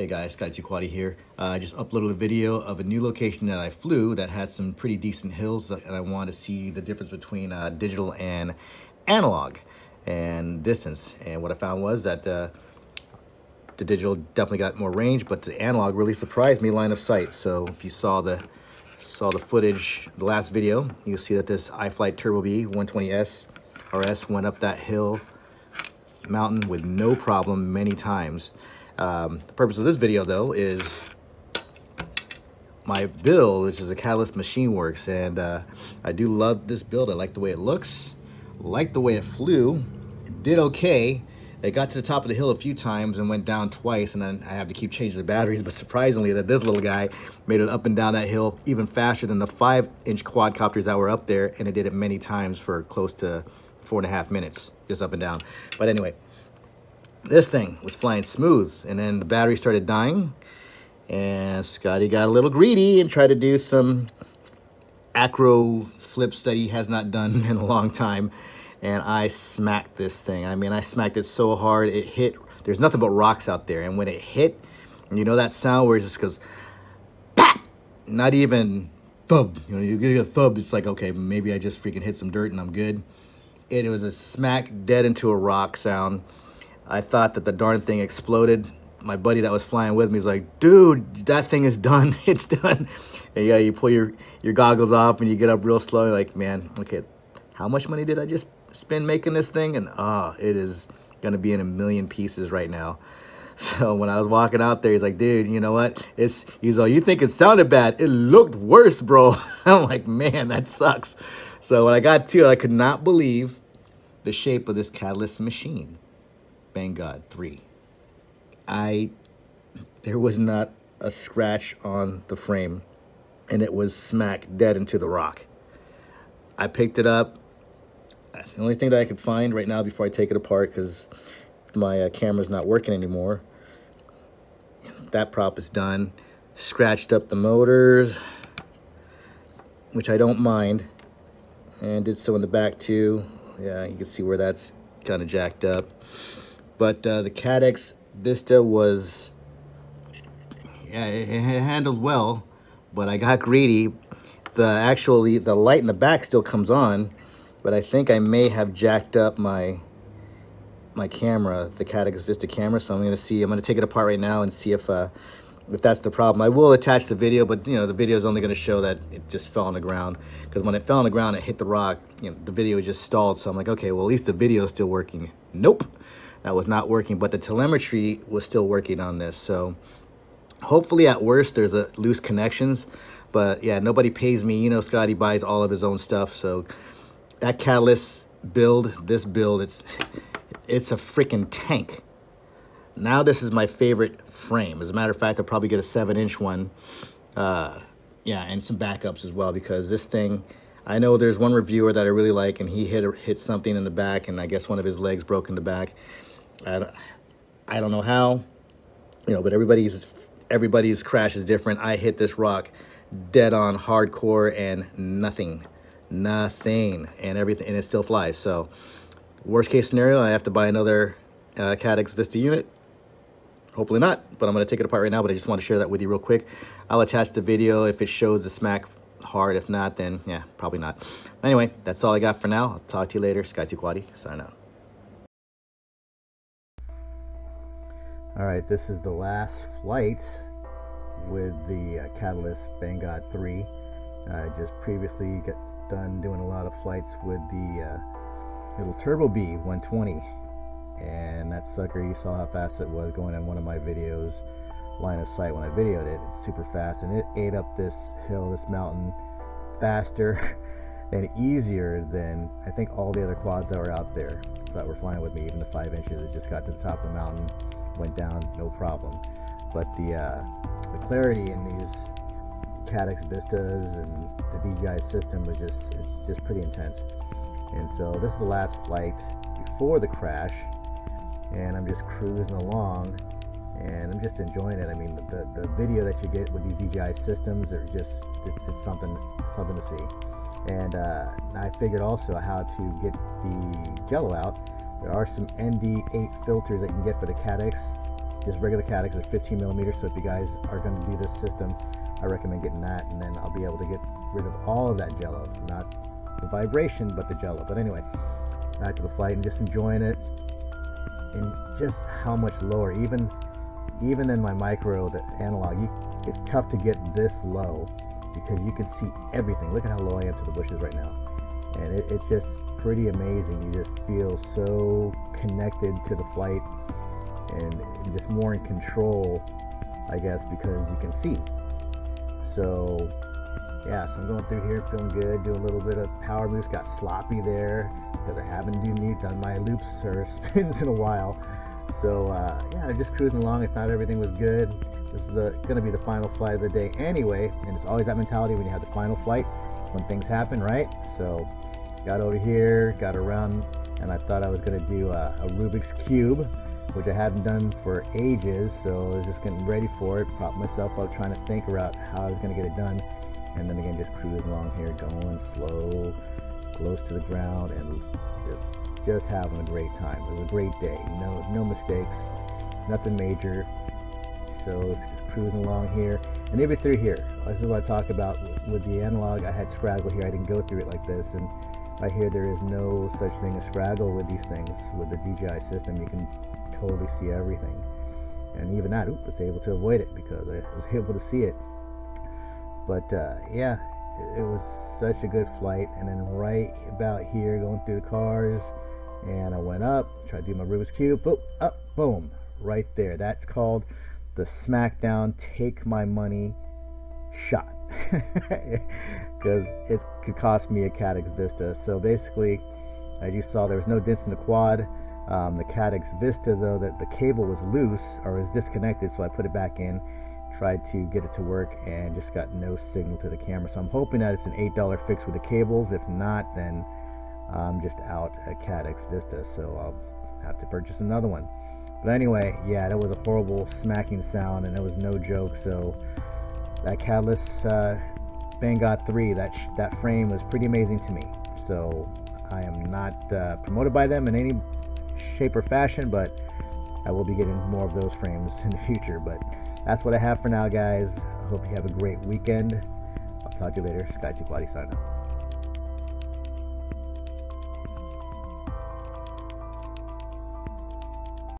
Hey guys, Sky2Quaddy here. I just uploaded a video of a new location that I flew that had some pretty decent hills, and I wanted to see the difference between digital and analog and distance. And what I found was that the digital definitely got more range, but the analog really surprised me line of sight. So if you saw the footage, the last video, you'll see that this Iflight turbobee 120S RS went up that hill mountain with no problem many times. The purpose of this video though is my build, which is a Caddx machine works, and I do love this build. I like the way it looks, like the way it flew. It did okay. It got to the top of the hill a few times and went down twice, and then I have to keep changing the batteries. But surprisingly, that this little guy made it up and down that hill even faster than the 5-inch quadcopters that were up there, and it did it many times for close to 4.5 minutes just up and down. But anyway, this thing was flying smooth, and then the battery started dying, and Scotty got a little greedy and tried to do some acro flips that he has not done in a long time, and I smacked this thing. I mean, I smacked it so hard, it hit. There's nothing but rocks out there, and when it hit, you know that sound where it just goes, pop! Not even thub. You know, you get a thub, it's like, okay, maybe I just freaking hit some dirt and I'm good. It was a smack dead into a rock sound. I thought that the darn thing exploded. My buddy that was flying with me was like, dude, that thing is done. It's done. And yeah, you pull your goggles off and you get up real slow. You're like, man, okay, how much money did I just spend making this thing? And it is going to be in a million pieces right now. So when I was walking out there, he's like, dude, you know what? He's like, you think it sounded bad? It looked worse, bro. I'm like, man, that sucks. So when I got to it, I could not believe the shape of this Caddx machine. BangGod 3. There was not a scratch on the frame, and it was smack dead into the rock. I picked it up. The only thing that I could find right now before I take it apart, because my camera's not working anymore, that prop is done. Scratched up the motors, which I don't mind, and did so in the back too. Yeah, you can see where that's kind of jacked up. But the Caddx Vista was, yeah, it handled well, but I got greedy. The light in the back still comes on, but I think I may have jacked up my camera, the Caddx Vista camera. So I'm going to take it apart right now and see if that's the problem. I will attach the video, but you know, the video is only going to show that it just fell on the ground, because when it fell on the ground, it hit the rock. You know, the video just stalled. So I'm like, okay, well, at least the video is still working. Nope. That was not working, but the telemetry was still working on this. So hopefully at worst there's a loose connections, but yeah, nobody pays me. You know, Scotty buys all of his own stuff. So that Caddx build, this build, it's a freaking tank. Now this is my favorite frame. As a matter of fact, I'll probably get a 7-inch one. Yeah, and some backups as well, because this thing, I know there's one reviewer that I really like, and he hit something in the back, and I guess one of his legs broke in the back. I don't know how, you know, but everybody's crash is different. I hit this rock dead on hardcore and nothing, and everything, and it still flies. So worst case scenario, I have to buy another Caddx Vista unit. Hopefully not, but I'm going to take it apart right now. But I just want to share that with you real quick. I'll attach the video if it shows the smack hard. If not, then yeah, probably not. Anyway, that's all I got for now. I'll talk to you later. Sky2Quaddy, sign out. All right, this is the last flight with the Caddx BangGod 3. I just previously got done doing a lot of flights with the little turbobee 120, and that sucker, you saw how fast it was going in one of my videos, line of sight when I videoed it. It's super fast, and it ate up this hill, this mountain, faster and easier than I think all the other quads that were out there that were flying with me. Even the 5 inches, it just got to the top of the mountain, went down, no problem. But the clarity in these Caddx Vistas and the DJI system was just pretty intense. And so this is the last flight before the crash, and I'm just cruising along, and I'm just enjoying it. I mean, the video that you get with these DJI systems are just, it's something to see. And I figured also how to get the jello out. There are some ND8 filters that you can get for the Caddx just regular Caddx at 15 millimeters. So if you guys are going to do this system, I recommend getting that, and then I'll be able to get rid of all of that jello, not the vibration, but the jello. But anyway, back to the flight and just enjoying it, and just how much lower, even in my micro, the analog, it's tough to get this low because you can see everything. Look at how low I am to the bushes right now, and it's just pretty amazing. You just feel so connected to the flight and just more in control, I guess, because you can see. So yeah, so I'm going through here feeling good, doing a little bit of power moves. Got sloppy there because I haven't done my loops or spins in a while. So yeah, just cruising along. I found everything was good. This is going to be the final flight of the day anyway, and it's always that mentality when you have the final flight, when things happen, right? So got over here, got around, and I thought I was going to do a Rubik's Cube, which I hadn't done for ages, so I was just getting ready for it, propped myself up, trying to think about how I was going to get it done, and then again, just cruising along here, going slow, close to the ground, and just having a great time. It was a great day, no mistakes, nothing major. So it's just cruising along here, and even through here, this is what I talk about with the analog. I had scraggle here, I didn't go through it like this, and I hear there is no such thing as scraggle with these things. With the DJI system, you can totally see everything, and even that, I was able to avoid it because I was able to see it. But yeah, it was such a good flight. And then right about here, going through the cars, and I went up, tried to do my Rubik's Cube, boom, up, boom, right there. That's called the smackdown, take my money shot, because it could cost me a Caddx Vista. So basically, as you saw, there was no dents in the quad. The Caddx Vista, though, that the cable was loose or was disconnected, so I put it back in, tried to get it to work, and just got no signal to the camera. So I'm hoping that it's an $8 fix with the cables. If not, then I'm just out a Caddx Vista, so I'll have to purchase another one. But anyway, yeah, that was a horrible smacking sound, and it was no joke. So that Caddx BangGod 3, that frame was pretty amazing to me. So I am not promoted by them in any shape or fashion, but I will be getting more of those frames in the future. But that's what I have for now, guys. I hope you have a great weekend. I'll talk to you later. Sky2Quaddy signing out.